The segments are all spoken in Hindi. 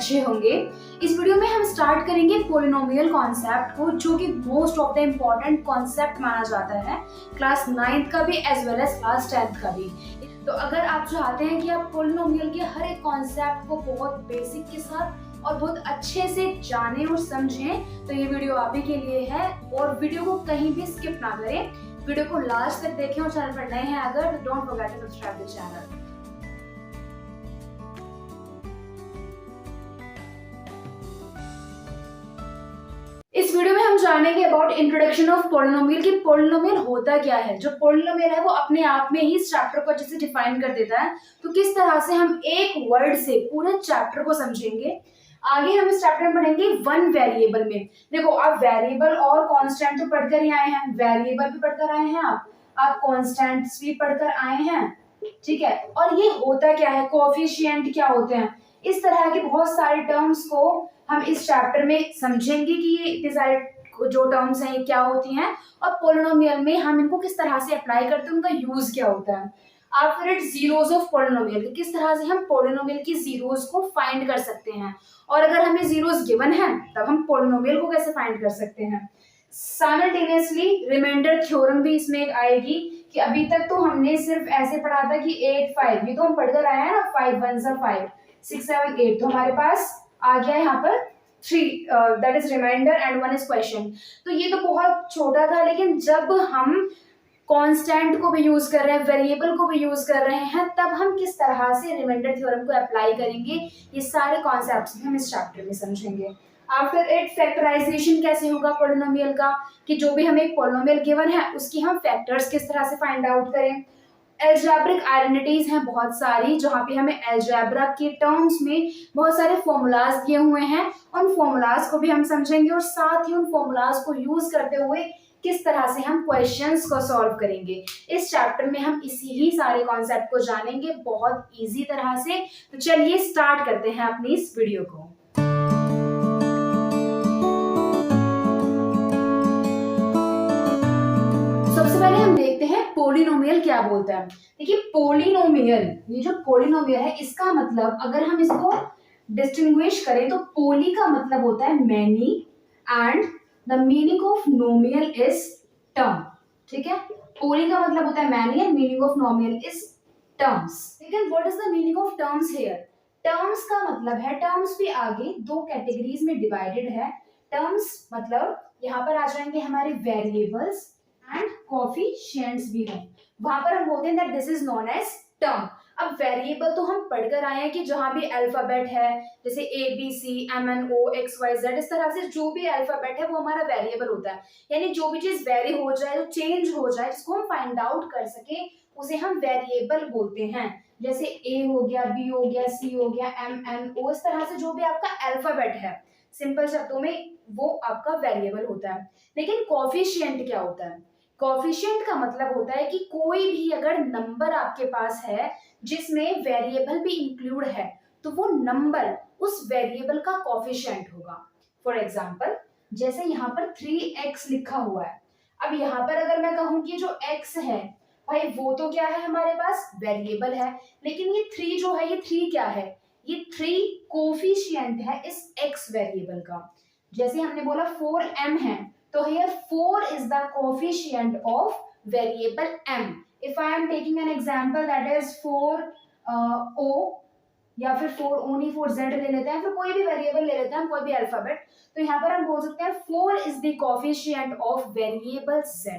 अच्छे होंगे। इस वीडियो में हम स्टार्ट करेंगे पॉलिनोमियल कॉन्सेप्ट को, जो कि most of the important concept माना जाता है क्लास 9th का भी as well as class 10th का भी। तो अगर आप चाहते हैं कि आप पॉलिनोमियल के हर एक कॉन्सेप्ट को बहुत बेसिक के साथ और बहुत अच्छे से जानें और समझें, तो ये वीडियो आप ही के लिए है। और वीडियो को कहीं भी स्किप ना करें, वीडियो को लास्ट तक देखें और चैनल पर नए हैं अगर, तो don't forget to subscribe the channel. इस वीडियो में हम जानेंगे अबाउट इंट्रोडक्शन ऑफ पॉलिनोमियल कि पॉलिनोमियल होता क्या है। जो पॉलिनोमियल है वो अपने आप में ही इस चैप्टर को जैसे डिफाइन कर देता है, तो किस तरह से हम एक वर्ड से पूरे चैप्टर को समझेंगे। आगे हम इस चैप्टर में पढ़ेंगे वन वेरिएबल में। देखो, आप वेरिएबल और कांस्टेंट तो पढ़कर ही आए हैं, वेरिएबल भी पढ़कर आए हैं, आप कांस्टेंट्स भी पढ़कर आए हैं, ठीक है। और ये होता क्या है, कोएफिशिएंट क्या होते हैं, इस तरह के बहुत सारे टर्म्स को हम इस चैप्टर में समझेंगे कि ये इतने सारे जो टर्म्स हैं ये क्या होती हैं, और पॉलिनोमियल में हम इनको किस तरह से अप्लाई करते हैं, उनका यूज क्या होता है। After it zeros of polynomial, किस तरह से हम पॉलिनोमियल की जीरोस को फाइंड कर सकते हैं, और अगर हमें जीरोस गिवन है तब हम पॉलिनोमियल को कैसे फाइंड कर सकते हैं। साइमल्टेनियसली रिमाइंडर थ्योरम भी इसमें एक आएगी कि अभी तक तो हमने सिर्फ ऐसे पढ़ा था कि 8 5, ये तो हम पढ़कर आए हैं ना, 5 1 5 6 7 8, तो हमारे पास आ गया यहाँ पर 3, that is remainder and 1 is question. तो ये तो बहुत छोटा था, लेकिन जब हम कांस्टेंट को भी यूज कर रहे हैं, वेरिएबल को भी यूज कर रहे हैं, तब हम किस तरह से रिमाइंडर थ्योरम को अप्लाई करेंगे, ये सारे कॉन्सेप्ट्स हम इस चैप्टर में समझेंगे। आफ्टर इट फैक्टराइजेशन कैसे होगा पॉलिनोमियल का, कि जो भी हमें एक पॉलिनोमियल गिवन है उसकी हम फैक्टर्स किस तरह से फाइंड आउट करें। एल्जेब्रिक आइडेंटिटीज हैं बहुत सारी, जहाँ पे हमें एल्जेब्रा के टर्म्स में बहुत सारे फॉर्मूलाज दिए हुए हैं, उन फॉर्मूलाज को भी हम समझेंगे, और साथ ही उन फॉर्मूलाज को यूज करते हुए किस तरह से हम क्वेश्चंस को सॉल्व करेंगे। इस चैप्टर में हम इसी ही सारे कॉन्सेप्ट को जानेंगे बहुत इजी तरह से। तो चलिए स्टार्ट करते हैं अपनी इस वीडियो को। सबसे पहले हम देखते हैं पॉलिनोमियल क्या बोलता है। देखिए, पॉलिनोमियल, ये जो पॉलिनोमियल है इसका मतलब अगर हम इसको डिस्टिंग्विश करें तो पोली का मतलब होता है many and the meaning of nomial is term, ठीक है। पोली का मतलब होता है many and meaning of nomial is terms. लेकिन what is the meaning of terms here. Terms का मतलब है, टर्म्स भी आगे दो कैटेगरीज में डिवाइडेड है। टर्म्स मतलब यहाँ पर आ जाएंगे हमारे वेरिएबल्स एंड कोएफिशिएंट्स भी हैं, वहां पर हम बोलते हैं that this is known as term. अब वेरिएबल तो हम पढ़कर आए हैं कि जहां भी अल्फाबेट है, जैसे A B C M N O X Y Z, इस तरह से जो भी अल्फाबेट है वो हमारा वेरिएबल होता है। यानी जो भी चीज वेरी हो जाए, जो चेंज हो जाए, जिसको हम फाइंड आउट कर सके, उसे हम वेरिएबल बोलते हैं। जैसे ए हो गया, बी हो गया, सी हो गया, एम एन ओ, इस तरह से जो भी आपका अल्फाबेट है, सिंपल शब्दों में वो आपका वेरिएबल होता है। लेकिन कोएफिशिएंट क्या होता है। कोएफिशिएंट का मतलब होता है कि कोई भी अगर नंबर आपके पास है जिसमें वेरिएबल भी इंक्लूड है, तो वो नंबर उस वेरिएबल का कोएफिशिएंट होगा। फॉर एग्जांपल, जैसे यहाँ पर 3x लिखा हुआ है, अब यहाँ पर अगर मैं कहूँ कि जो x है भाई, वो तो क्या है हमारे पास वेरिएबल है, लेकिन ये 3 जो है, ये 3 क्या है, ये 3 कोएफिशिएंट है इस x वेरिएबल का। जैसे हमने बोला 4m है, तो here 4 is the coefficient of variable m. If I am taking an example that is 4o या फिर 4 only 4z ले लेते हैं, फिर कोई भी वेरिएबल ले लेते हैं, कोई भी अल्फाबेट, तो यहाँ पर हम बोल सकते हैं 4 is the coefficient of variable z,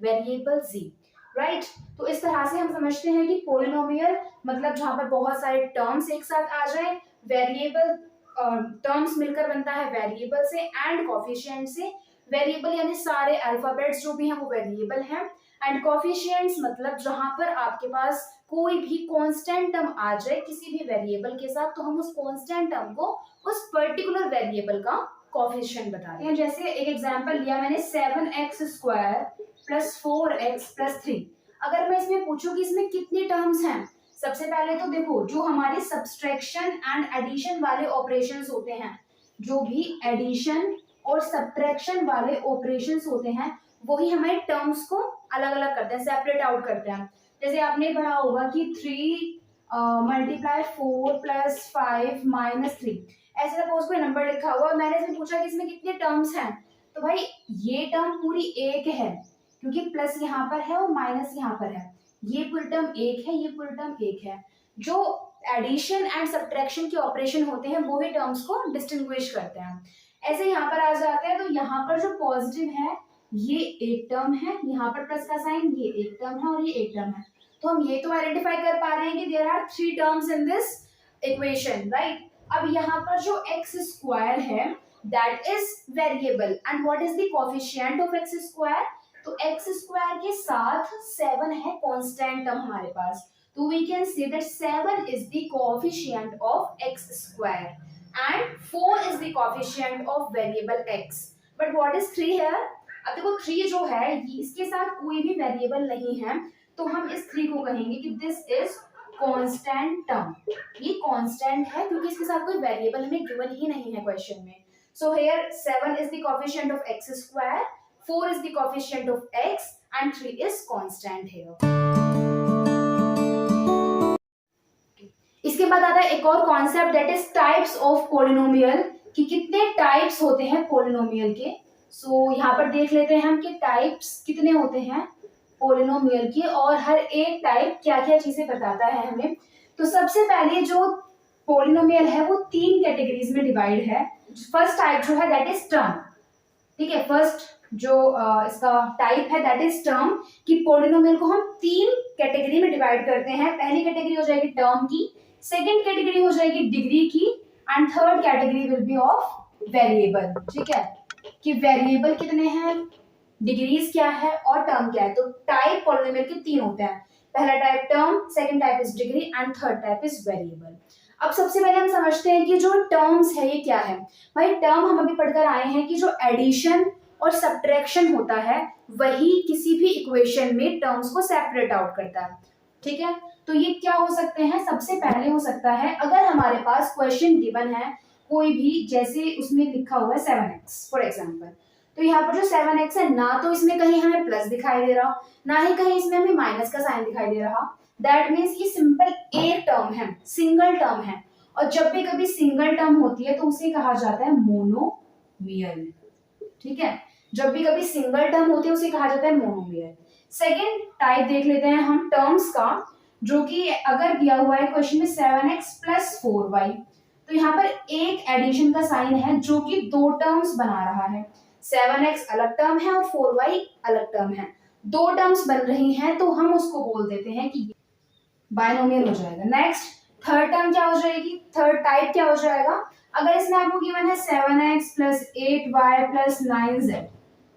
variable z, right. तो इस तरह से हम समझते हैं कि पॉलिनोमियल मतलब जहाँ पर बहुत सारे टर्म्स एक साथ आ जाए, वेरिएबल टर्म्स मिलकर बनता है वेरिएबल से एंड कोएफिशिएंट से। वेरिएबल यानी सारे अल्फाबेट्स जो भी हैं वो वेरिएबल हैं, एंड कोएफिशिएंट्स मतलब जहां पर आपके पास कोई भी कांस्टेंट टर्म आ जाए किसी भी वेरिएबल के साथ, तो हम उस कांस्टेंट टर्म को उस पर्टिकुलर वेरिएबल का कोएफिशिएंट बताते हैं। जैसे एक एग्जांपल लिया मैंने 7x² + 4x + 3। अगर मैं इसमें पूछूं कि इसमें कितने टर्म्स हैं, सबसे पहले तो देखो, जो हमारे सब्सट्रैक्शन एंड एडिशन वाले ऑपरेशंस होते हैं, जो भी एडिशन और सब्ट्रैक्शन वाले ऑपरेशंस होते हैं, वही हमारे टर्म्स को अलग अलग करते हैं, सेपरेट आउट करते हैं। जैसे आपने पढ़ा होगा कि 3 × 4 + 5 - 3, ऐसे सपोज कोई नंबर लिखा हुआ, मैंने इसमें पूछा कि इसमें कितने टर्म्स हैं, तो भाई ये टर्म पूरी एक है क्योंकि प्लस यहाँ पर है और माइनस यहाँ पर है, ये पूरी टर्म एक है, ये पूरी टर्म एक है। जो एडिशन एंड सब्ट्रैक्शन के ऑपरेशन होते हैं वो ही टर्म्स को डिस्टिंग्विश करते हैं। ऐसे यहाँ पर आ जाते हैं, तो यहाँ पर जो पॉजिटिव है ये एक टर्म है, यहाँ पर प्लस का साइन, ये एक टर्म है और ये एक टर्म है। तो हम ये तो आइडेंटिफाई कर पा रहे हैं कि there are 3 terms in this equation, right. अब यहाँ पर जो एक्स स्क्वायर है that is variable and what is the coefficient of x square, तो एक्स स्क्वायर के साथ 7 है कांस्टेंट टर्म हमारे पास, तो we can say that 7 is the coefficient of x square and 4 is the coefficient of variable x, but what is 3 here? अब देखो 3 जो है इसके साथ कोई भी वेरिएबल नहीं है, तो हम इस 3 को कहेंगे कि दिस इज कांस्टेंट टर्म, ये कांस्टेंट है क्योंकि इसके साथ कोई वेरिएबल हमें गिवन ही नहीं है क्वेश्चन में। So here 7 is the coefficient of x square, 4 is the coefficient of x and 3 is constant here। इसके बाद आता है एक और concept that is types of polynomial, कि कितने टाइप्स होते हैं पॉलिनोमियल के। सो यहाँ पर देख लेते हैं हम कि टाइप्स कितने होते हैं पॉलिनोमियल के और हर एक टाइप क्या क्या चीजें बताता है हमें। तो सबसे पहले जो पॉलिनोमियल है वो 3 कैटेगरीज में डिवाइड है। फर्स्ट टाइप जो है दैट इज टर्म, ठीक है, फर्स्ट जो इसका टाइप है दैट इज टर्म, कि पॉलिनोमियल को हम 3 कैटेगरी में डिवाइड करते हैं। पहली कैटेगरी हो जाएगी टर्म की, सेकेंड कैटेगरी हो जाएगी डिग्री की and third category will be of variable, ठीक है, कि वेरिएबल कितने हैं, डिग्रीज क्या है और टर्म क्या है। तो टाइप पॉलिनोमियल के 3 होते हैं, पहला type term, second type is degree and third type is variable. अब सबसे पहले हम समझते हैं कि जो टर्म्स है ये क्या है। भाई टर्म हम अभी पढ़कर आए हैं कि जो एडिशन और सब्ट्रैक्शन होता है वही किसी भी इक्वेशन में टर्म्स को सेपरेट आउट करता है, ठीक है। तो ये क्या हो सकते हैं, सबसे पहले हो सकता है अगर हमारे पास क्वेश्चन गिवन है कोई भी, जैसे उसमें लिखा हुआ है 7x फॉर एग्जांपल, तो यहाँ पर जो 7x है ना तो इसमें कहीं हमें प्लस दिखाई दे रहा ना ही कहीं इसमें हमें माइनस का साइन दिखाई दे रहा, दैट मीन्स कि सिंपल एक टर्म है, सिंगल टर्म है, और जब भी कभी सिंगल टर्म होती है तो उसे कहा जाता है मोनोमियल, ठीक है, जब भी कभी सिंगल टर्म होती है उसे कहा जाता है मोनोमियल। सेकेंड टाइप देख लेते हैं हम टर्म्स का, जो कि अगर दिया हुआ है क्वेश्चन में 7x + 4y, तो यहाँ पर एक एडिशन का साइन है जो कि 2 टर्म्स बना रहा है, 7x अलग टर्म है और 4y अलग टर्म है, 2 टर्म्स बन रही हैं, तो हम उसको बोल देते हैं कि बायनोमियल हो जाएगा। नेक्स्ट थर्ड टर्म क्या हो जाएगी, थर्ड टाइप क्या हो जाएगा, अगर इसमें आपको गिवन है 7x + 8y + 9z,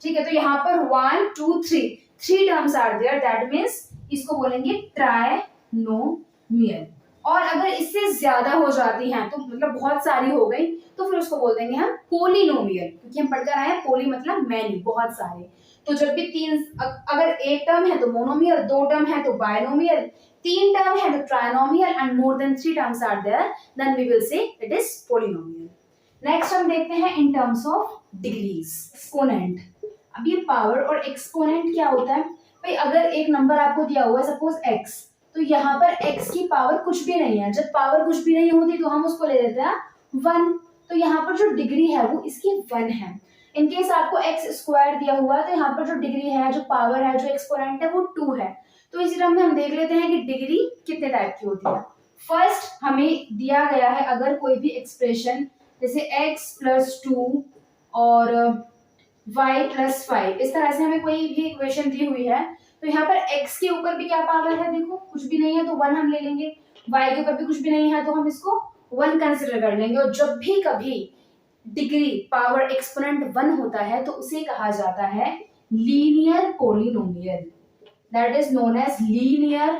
ठीक है, तो यहाँ पर 1 2 3 terms are there, that means इसको बोलेंगे ट्राइनोमियल। और अगर इससे ज्यादा हो जाती हैं तो मतलब बहुत सारी हो गई तो फिर उसको बोल देंगे हम पोलिनोमियल, क्योंकि हम पढ़कर आए हैं पोली मतलब मैनी, बहुत सारे। तो जब भी 3, अगर एक टर्म है तो मोनोमियल, 2 टर्म है तो बायनोमियल, 3 टर्म है तो trinomial and more than 3 terms are there, then we will say it is polynomial. Next हम देखते हैं in terms of degrees, exponent. अब ये पावर और एक्सपोनेंट क्या होता है, भाई अगर एक नंबर आपको दिया हुआ है सपोज x, तो यहाँ पर x की पावर कुछ भी नहीं है, जब पावर कुछ भी नहीं होती तो हम उसको ले लेते हैं 1, तो यहाँ पर जो डिग्री है वो इसकी 1 है। इनकेस आपको x² दिया हुआ है तो यहाँ पर जो डिग्री है, जो पावर है, जो एक्सपोनेंट है वो 2 है। तो इस क्रम में हम देख लेते हैं कि डिग्री कितने टाइप की होती है। फर्स्ट हमें दिया गया है अगर कोई भी एक्सप्रेशन जैसे x + 2 और y + 5, इस तरह से हमें कोई भी इक्वेशन दी हुई है, तो यहाँ पर x के ऊपर भी क्या पावर है, देखो कुछ भी नहीं है तो 1 हम ले लेंगे, y के ऊपर भी कुछ भी नहीं है तो हम इसको 1 कंसिडर कर लेंगे। और जब भी कभी डिग्री पावर एक्सपोनेंट 1 होता है तो उसे कहा जाता है linear polynomial, that is known as linear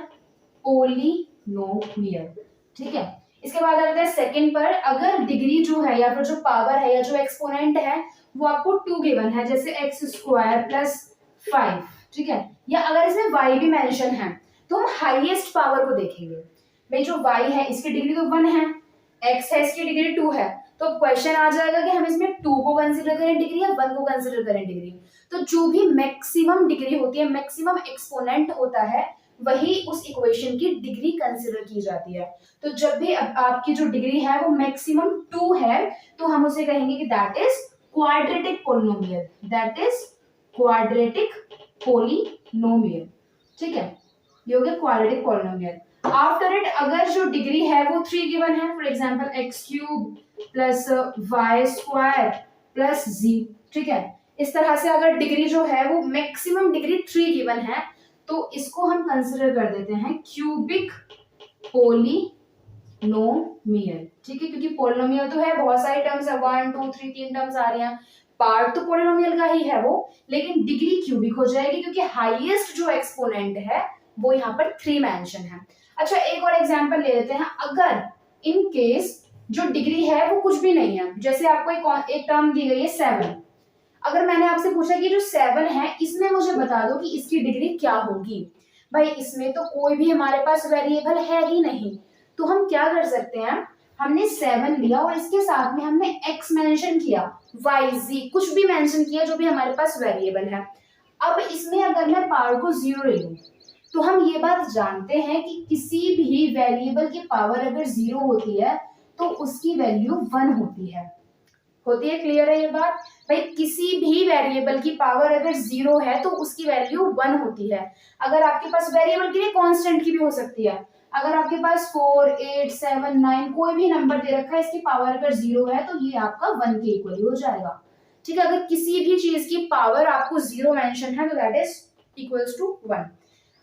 polynomial, ठीक है। इसके बाद आ जाता है सेकंड पर, अगर डिग्री जो है या फिर जो पावर है या जो एक्सपोनेंट है वो आपको 2 गिवन है, जैसे x² + 5, ठीक है, या अगर इसमें y भी मेंशन है तो हम हाईएस्ट पावर को देखेंगे। भाई जो y है इसकी डिग्री तो 1 है, x है इसकी डिग्री 2 है, तो क्वेश्चन आ जाएगा कि हम इसमें 2 को कंसीडर करें डिग्री या 1 को कंसीडर करें डिग्री। तो जो भी मैक्सिमम डिग्री होती है, मैक्सिमम एक्सपोनेंट होता है, वही उस इक्वेशन की डिग्री कंसिडर की जाती है। तो जब भी आपकी जो डिग्री है वो मैक्सिमम 2 है तो हम उसे कहेंगे कि that is quadratic polynomial, that is quadratic polynomial. ठीक है, ये हो गया क्वाड्रेटिक पोलिनोमियल। आफ्टर इट अगर जो डिग्री है वो 3 गिवन है, for example x cube plus y square plus z, ठीक है, इस तरह से अगर डिग्री जो है वो मैक्सिमम डिग्री 3 गिवन है तो इसको हम कंसिडर कर देते हैं क्यूबिक पोलिनोमियल। ठीक है, क्योंकि पोलिनोमियल तो है, बहुत सारी टर्म्स है, 1 2 3 3 टर्म्स आ रही हैं, पार्ट तो पोलिनोमियल का ही है वो, लेकिन डिग्री क्यूबिक हो जाएगी क्योंकि हाईएस्ट जो एक्सपोनेंट है वो यहाँ पर 3 मेंशन है। अच्छा, एक और एग्जांपल ले लेते हैं। अगर इन केस जो डिग्री है वो कुछ भी नहीं है, जैसे आपको एक टर्म दी गई है 7, अगर मैंने आपसे पूछा कि जो 7 है इसमें मुझे बता दो कि इसकी डिग्री क्या होगी, भाई इसमें तो कोई भी हमारे पास वेरिएबल है ही नहीं, तो हम क्या कर सकते हैं, हमने 7 लिया और इसके साथ में हमने x मेंशन किया, y z कुछ भी मेंशन किया जो भी हमारे पास वेरिएबल है। अब इसमें अगर मैं पावर को 0 ले लूं तो हम ये बात जानते हैं कि किसी भी वेरिएबल की पावर अगर 0 होती है तो उसकी वैल्यू 1 होती है। क्लियर है ये बात? भाई किसी भी वेरिएबल की पावर अगर 0 है तो उसकी वैल्यू 1 होती है। अगर आपके पास वेरिएबल की नहीं, कांस्टेंट की भी हो सकती है, अगर आपके पास 4 8 7 9 कोई भी नंबर दे रखा है, इसकी पावर अगर 0 है तो ये आपका 1 के इक्वल हो जाएगा। ठीक है, अगर किसी भी चीज की पावर आपको 0 मेंशन है तो दैट इज इक्वल्स टू 1।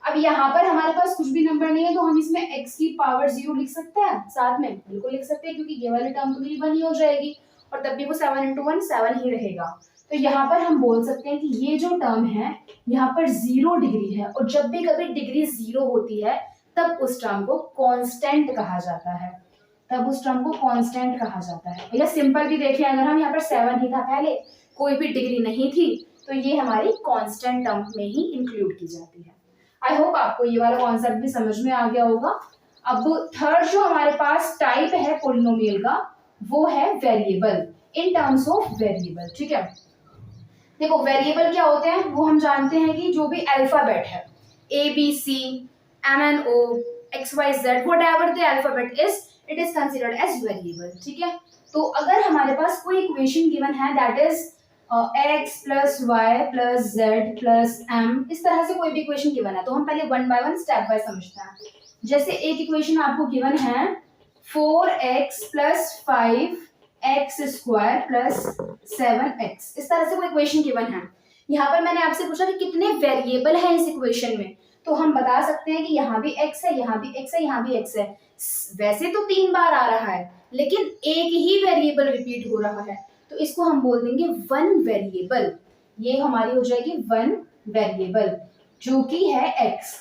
अब यहाँ पर हमारे पास कुछ भी नंबर नहीं है तो हम इसमें x की पावर 0 लिख सकते हैं, साथ में बिल्कुल लिख सकते हैं, क्योंकि ये वाली टर्म तो मेरी 1 ही हो जाएगी और तब भी वो 7 × 1 7 ही रहेगा। तो यहाँ पर हम बोल सकते हैं कि ये जो टर्म है यहाँ पर 0 डिग्री है, और जब भी कभी डिग्री 0 होती है तब उस टर्म को कांस्टेंट कहा जाता है, तब उस टर्म को कांस्टेंट कहा जाता है। भैया सिंपल भी देखें, अगर हम यहाँ पर 7 ही था पहले, कोई भी डिग्री नहीं थी, तो ये हमारी कांस्टेंट टर्म में ही इंक्लूड की जाती है। आई होप आपको ये वाला कॉन्सेप्ट भी समझ में आ गया होगा। अब थर्ड जो हमारे पास टाइप है पोलिनोमियल का वो है variable, in terms of variable. ठीक है, देखो वेरिएबल क्या होते हैं वो हम जानते हैं कि जो भी अल्फाबेट है ABC MNO XYZ whatever the alphabet is it is considered as variable। ठीक है, तो अगर हमारे पास कोई इक्वेशन गिवन है that is x plus y plus z plus m, इस तरह से कोई भी इक्वेशन गिवन है तो हम पहले 1 बाय 1 स्टेप बाय समझते हैं। जैसे एक इक्वेशन आपको गिवन है 4x plus 5x square plus 7x, इस तरह से कोई इक्वेशन गिवन है। यहाँ पर मैंने आपसे पूछा कि कितने वेरिएबल है इस इक्वेशन में, तो हम बता सकते हैं कि यहाँ भी x है, यहाँ भी x है, यहाँ भी x है। वैसे तो 3 बार आ रहा है लेकिन एक ही वेरिएबल रिपीट हो रहा है, तो इसको हम बोल देंगे 1 वेरिएबल। ये हमारी हो जाएगी 1 वेरिएबल जो कि है x,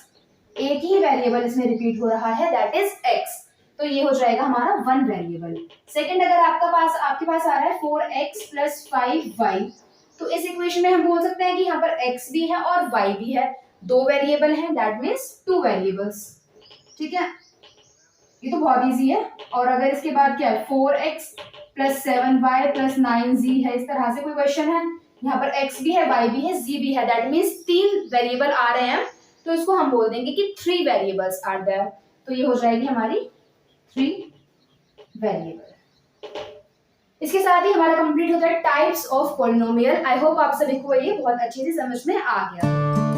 एक ही वेरिएबल इसमें रिपीट हो रहा है दैट इज x, तो ये हो जाएगा हमारा 1 वेरिएबल। सेकंड, अगर आपके पास आ रहा है 4x प्लस 5y, तो इस इक्वेशन में हम बोल सकते हैं कि यहाँ पर x भी है और y भी है, 2 वेरिएबल हैं, दैट मीन्स 2 वेरिएबल्स। ठीक है, ये तो बहुत इजी है। और अगर इसके बाद क्या है 4x plus 7y plus 9z है, इस तरह से कोई क्वेश्चन है, यहाँ पर x भी है, y भी है, z भी है, दैट मीन्स 3 वेरिएबल आ रहे हैं, तो इसको हम बोल देंगे कि 3 वेरिएबल्स आर देयर, तो ये हो जाएगी हमारी 3 वेरिएबल। इसके साथ ही हमारा कंप्लीट होता है types of polynomial. I hope आप सभी को ये बहुत अच्छे से समझ में आ गया।